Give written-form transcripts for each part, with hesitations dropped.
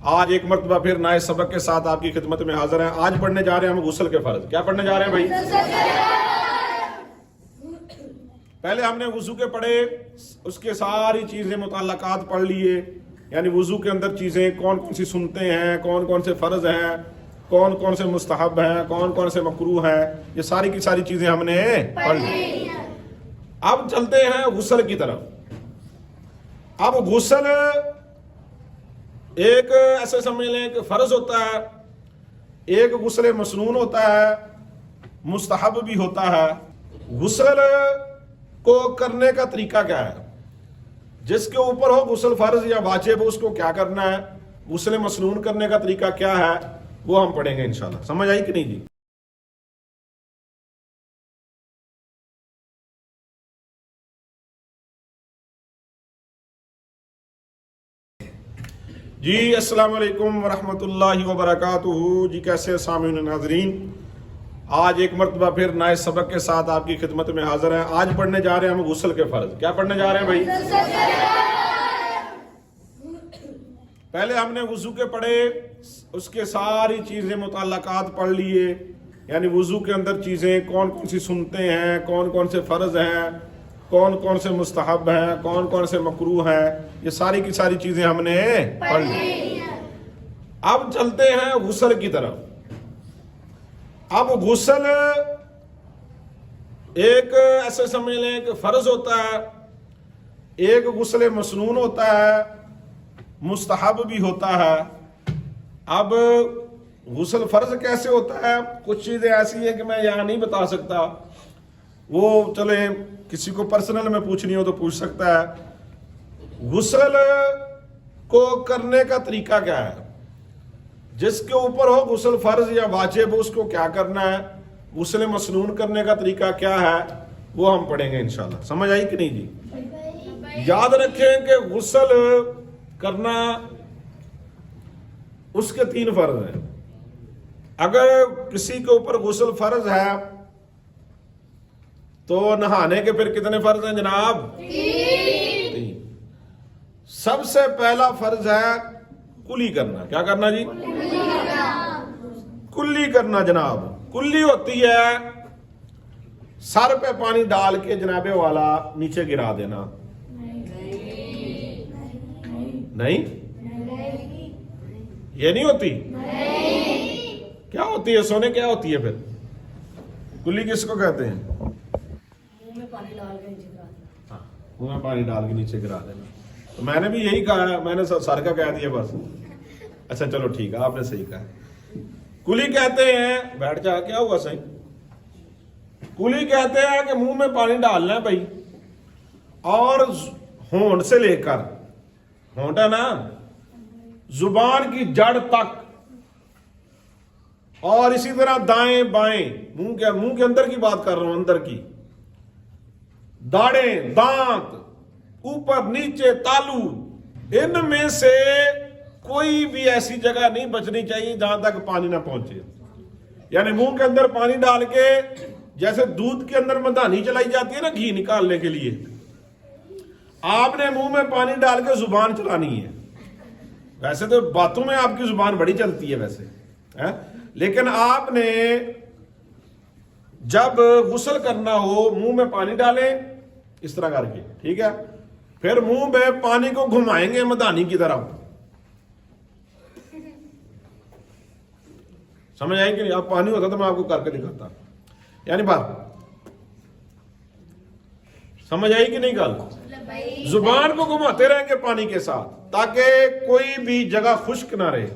آج ایک مرتبہ پھر نئے سبق کے ساتھ آپ کی خدمت میں حاضر ہیں۔ آج پڑھنے جا رہے ہیں ہم غسل کے فرض۔ کیا پڑھنے جا رہے ہیں بھائی؟ پہلے ہم نے وضو کے پڑھے، اس کے ساری چیزیں متعلقات پڑھ لیے، یعنی وضو کے اندر چیزیں کون کون سی سنتے ہیں، کون کون سے فرض ہیں، کون کون سے مستحب ہیں، کون کون سے مکروہ ہیں، یہ ساری کی ساری چیزیں ہم نے پڑھ لی۔ اب چلتے ہیں غسل کی طرف۔ اب غسل ایک ایسے سمجھ لیں کہ فرض ہوتا ہے، ایک غسل مسنون ہوتا ہے، مستحب بھی ہوتا ہے۔ غسل کو کرنے کا طریقہ کیا ہے؟ جس کے اوپر ہو غسل فرض یا واجب اس کو کیا کرنا ہے؟ غسل مسنون کرنے کا طریقہ کیا ہے وہ ہم پڑھیں گے انشاءاللہ۔ سمجھ آئی کہ نہیں جی؟ جی السلام علیکم ورحمۃ اللہ وبرکاتہ۔ جی کیسے سامعین ناظرین، آج ایک مرتبہ پھر نئے سبق کے ساتھ آپ کی خدمت میں حاضر ہیں۔ آج پڑھنے جا رہے ہیں ہم غسل کے فرض۔ کیا پڑھنے جا رہے ہیں بھائی؟ پہلے ہم نے وضو کے پڑھے، اس کے ساری چیزیں متعلقات پڑھ لیے، یعنی وضو کے اندر چیزیں کون کون سی سنتے ہیں، کون کون سے فرض ہیں، کون کون سے مستحب ہیں، کون کون سے مکروہ ہیں، یہ ساری کی ساری چیزیں ہم نے پڑھ لی۔ اب چلتے ہیں غسل کی طرف۔ اب غسل ایک ایسے سمجھ لیں کہ فرض ہوتا ہے، ایک غسل مسنون ہوتا ہے، مستحب بھی ہوتا ہے۔ اب غسل فرض کیسے ہوتا ہے؟ کچھ چیزیں ایسی ہیں کہ میں یہاں نہیں بتا سکتا، وہ چلیں کسی کو پرسنل میں پوچھنی ہو تو پوچھ سکتا ہے۔ غسل کو کرنے کا طریقہ کیا ہے؟ جس کے اوپر ہو غسل فرض یا واجب اس کو کیا کرنا ہے؟ غسل مسنون کرنے کا طریقہ کیا ہے وہ ہم پڑھیں گے انشاءاللہ۔ سمجھ آئی کہ نہیں جی؟ یاد رکھیں کہ غسل کرنا اس کے 3 فرض ہیں۔ اگر کسی کے اوپر غسل فرض ہے تو نہانے کے پھر کتنے فرض ہیں جناب؟ 3۔ سب سے پہلا فرض ہے کلی کرنا۔ کیا کرنا جی؟ کلی کرنا جناب۔ کلی ہوتی ہے سر پہ پانی ڈال کے جناب والا نیچے گرا دینا۔ نہیں یہ نہیں ہوتی؟ کیا ہوتی ہے سونے؟ کیا ہوتی ہے پھر کلی کس کو کہتے ہیں؟ منہ میں پانی ڈال کے نیچے گرا دینا۔ تو میں نے بھی یہی کہا ہے، میں نے سر کا کہہ دیا بس۔ اچھا چلو ٹھیک ہے، آپ نے صحیح کہا۔ کلی کہتے ہیں، بیٹھ جا، کیا ہوا صحیح؟ کلی کہتے ہیں کہ منہ میں پانی ڈالنا ہے بھائی، اور ہونٹ سے لے کر، ہونٹ ہے نا، زبان کی جڑ تک، اور اسی طرح دائیں بائیں، منہ کے اندر کی بات کر رہا ہوں، اندر کی داڑیں، دانت، اوپر نیچے تالو، ان میں سے کوئی بھی ایسی جگہ نہیں بچنی چاہیے جہاں تک پانی نہ پہنچے۔ یعنی منہ کے اندر پانی ڈال کے، جیسے دودھ کے اندر مدھانی چلائی جاتی ہے نا گھی نکالنے کے لیے، آپ نے منہ میں پانی ڈال کے زبان چلانی ہے۔ ویسے تو باتوں میں آپ کی زبان بڑی چلتی ہے ویسے، لیکن آپ نے جب غسل کرنا ہو منہ میں پانی ڈالیں اس طرح کر کے، ٹھیک ہے؟ پھر منہ میں پانی کو گھمائیں گے مدھانی کی طرف۔ سمجھ آئیں کہ نہیں؟ اب پانی ہوتا تو میں آپ کو کر کے دکھاتا، یعنی بات سمجھ آئی کہ نہیں؟ گل زبان کو گھماتے رہیں گے پانی کے ساتھ تاکہ کوئی بھی جگہ خشک نہ رہے۔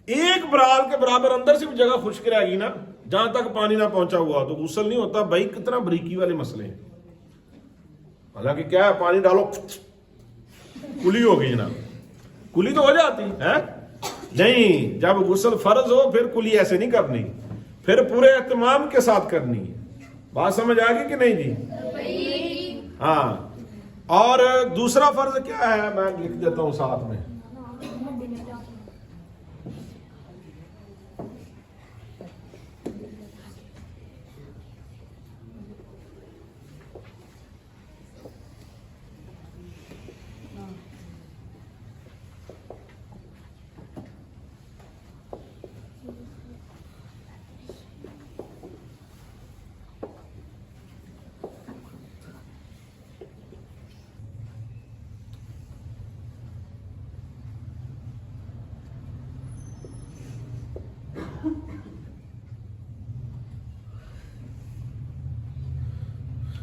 ایک برال کے برابر اندر سے بھی جگہ خشک رہے گی نا جہاں تک پانی نہ پہنچا ہوا تو غسل نہیں ہوتا بھائی۔ کتنا بریکی والے مسئلے ہیں۔ حالانکہ کیا ہے، پانی ڈالو کلی ہو گئی جناب، کلی تو ہو جاتی ہے نہیں۔ جب غسل فرض ہو پھر کلی ایسے نہیں کرنی، پھر پورے اہتمام کے ساتھ کرنی ہے۔ بات سمجھ آ گئی کہ نہیں جی؟ ہاں۔ اور دوسرا فرض کیا ہے میں لکھ دیتا ہوں ساتھ میں۔